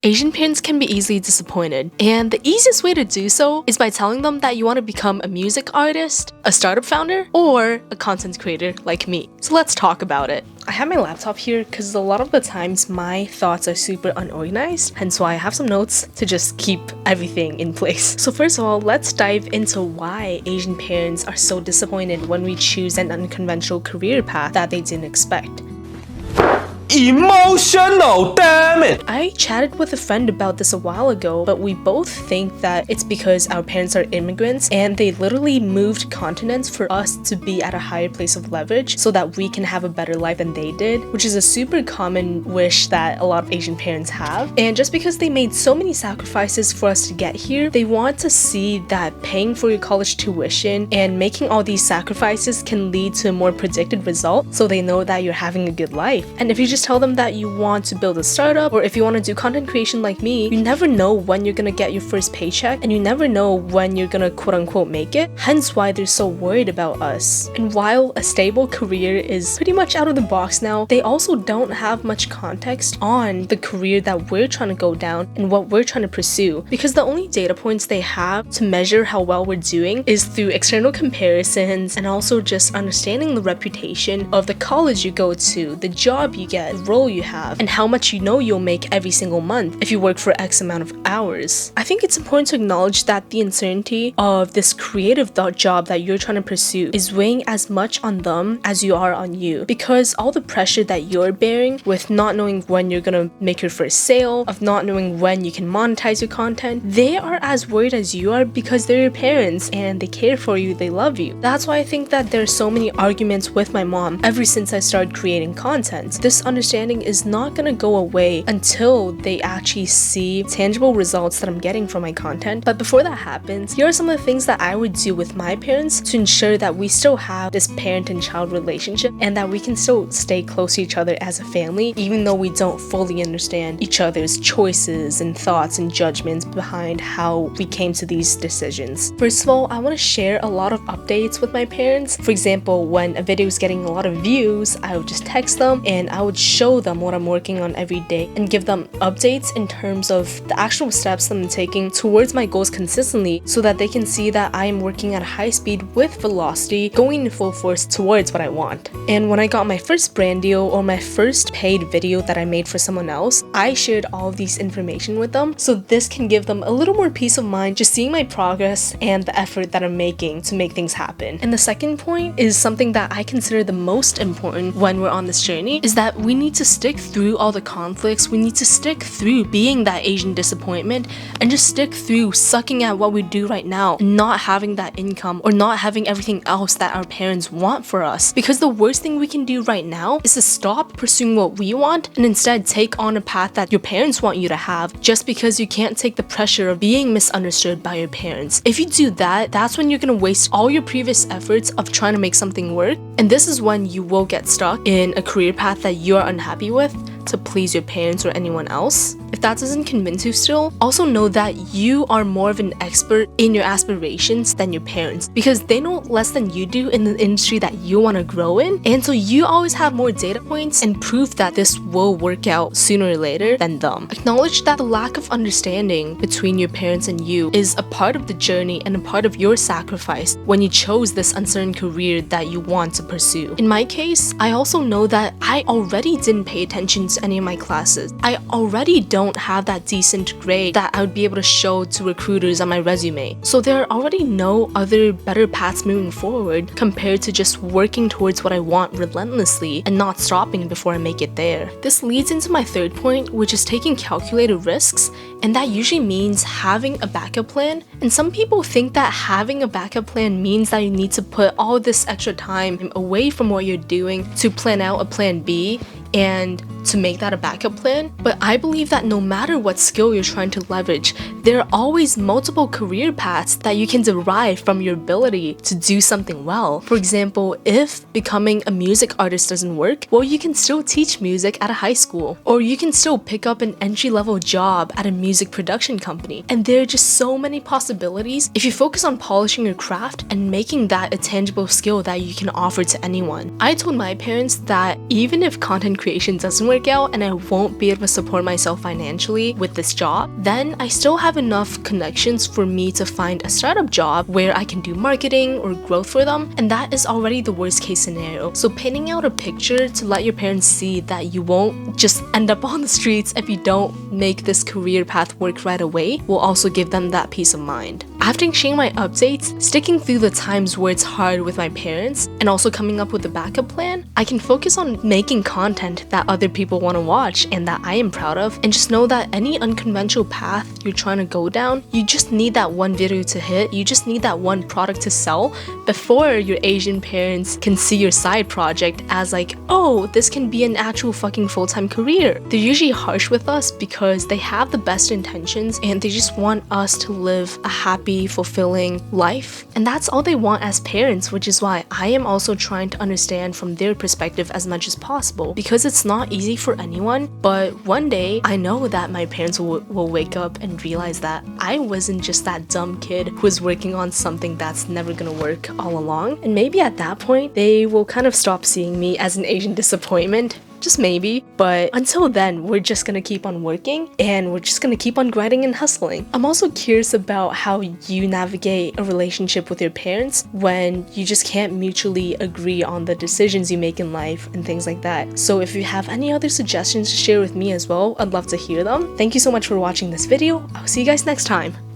Asian parents can be easily disappointed, and the easiest way to do so is by telling them that you want to become a music artist, a startup founder, or a content creator like me. So let's talk about it. I have my laptop here because a lot of the times my thoughts are super unorganized, hence why I have some notes to just keep everything in place. So first of all, let's dive into why Asian parents are so disappointed when we choose an unconventional career path that they didn't expect. Emotional, damn it! I chatted with a friend about this a while ago, but we both think that it's because our parents are immigrants and they literally moved continents for us to be at a higher place of leverage so that we can have a better life than they did, which is a super common wish that a lot of Asian parents have. And just because they made so many sacrifices for us to get here, they want to see that paying for your college tuition and making all these sacrifices can lead to a more predicted result, so they know that you're having a good life. And if you just tell them that you want to build a startup, or if you want to do content creation like me, you never know when you're gonna get your first paycheck, and you never know when you're gonna quote-unquote make it, hence why they're so worried about us. And while a stable career is pretty much out of the box now, they also don't have much context on the career that we're trying to go down and what we're trying to pursue, because the only data points they have to measure how well we're doing is through external comparisons and also just understanding the reputation of the college you go to, the job you get, the role you have, and how much you know you'll make every single month if you work for X amount of hours. I think it's important to acknowledge that the uncertainty of this creative job that you're trying to pursue is weighing as much on them as you are on you, because all the pressure that you're bearing with not knowing when you're gonna make your first sale, of not knowing when you can monetize your content, they are as worried as you are because they're your parents and they care for you, they love you. That's why I think that there's so many arguments with my mom ever since I started creating content. This understanding is not gonna go away until they actually see tangible results that I'm getting from my content. But before that happens, here are some of the things that I would do with my parents to ensure that we still have this parent and child relationship and that we can still stay close to each other as a family, even though we don't fully understand each other's choices and thoughts and judgments behind how we came to these decisions. First of all, I want to share a lot of updates with my parents. For example, when a video is getting a lot of views, I would just text them and I would show them what I'm working on every day and give them updates in terms of the actual steps that I'm taking towards my goals consistently, so that they can see that I am working at high speed with velocity, going in full force towards what I want. And when I got my first brand deal or my first paid video that I made for someone else, I shared all of these information with them, so this can give them a little more peace of mind just seeing my progress and the effort that I'm making to make things happen. And the second point is something that I consider the most important when we're on this journey, is that we need to stick through all the conflicts. We need to stick through being that Asian disappointment and just stick through sucking at what we do right now and not having that income or not having everything else that our parents want for us. Because the worst thing we can do right now is to stop pursuing what we want and instead take on a path that your parents want you to have, just because you can't take the pressure of being misunderstood by your parents. If you do that, that's when you're gonna waste all your previous efforts of trying to make something work, and this is when you will get stuck in a career path that you're unhappy with to please your parents or anyone else. If that doesn't convince you still, also know that you are more of an expert in your aspirations than your parents, because they know less than you do in the industry that you want to grow in, and so you always have more data points and proof that this will work out sooner or later than them. Acknowledge that the lack of understanding between your parents and you is a part of the journey and a part of your sacrifice when you chose this uncertain career that you want to pursue. In my case, I also know that I already didn't pay attention to any of my classes. I already don't have that decent grade that I would be able to show to recruiters on my resume. So there are already no other better paths moving forward compared to just working towards what I want relentlessly and not stopping before I make it there. This leads into my third point, which is taking calculated risks, and that usually means having a backup plan. And some people think that having a backup plan means that you need to put all this extra time away from what you're doing to plan out a plan B and to make that a backup plan. But I believe that no matter what skill you're trying to leverage, there are always multiple career paths that you can derive from your ability to do something well. For example, if becoming a music artist doesn't work, well, you can still teach music at a high school, or you can still pick up an entry-level job at a music production company. And there are just so many possibilities if you focus on polishing your craft and making that a tangible skill that you can offer to anyone. I told my parents that even if content creation doesn't work out and I won't be able to support myself financially with this job, then I still have enough connections for me to find a startup job where I can do marketing or growth for them, and that is already the worst case scenario. So painting out a picture to let your parents see that you won't just end up on the streets if you don't make this career path work right away will also give them that peace of mind. After sharing my updates, sticking through the times where it's hard with my parents, and also coming up with a backup plan, I can focus on making content that other people want to watch and that I am proud of, and just know that any unconventional path you're trying to go down, you just need that one video to hit, you just need that one product to sell before your Asian parents can see your side project as like, oh, this can be an actual fucking full-time career. They're usually harsh with us because they have the best intentions and they just want us to live a happy, fulfilling life, and that's all they want as parents, which is why I am also trying to understand from their perspective as much as possible, because it's not easy for anyone. But one day I know that my parents will wake up and realize that I wasn't just that dumb kid who was working on something that's never gonna work all along, and maybe at that point they will kind of stop seeing me as an Asian disappointment. Just maybe. But until then, we're just gonna keep on working and we're just gonna keep on grinding and hustling. I'm also curious about how you navigate a relationship with your parents when you just can't mutually agree on the decisions you make in life and things like that. So if you have any other suggestions to share with me as well, I'd love to hear them. Thank you so much for watching this video. I'll see you guys next time.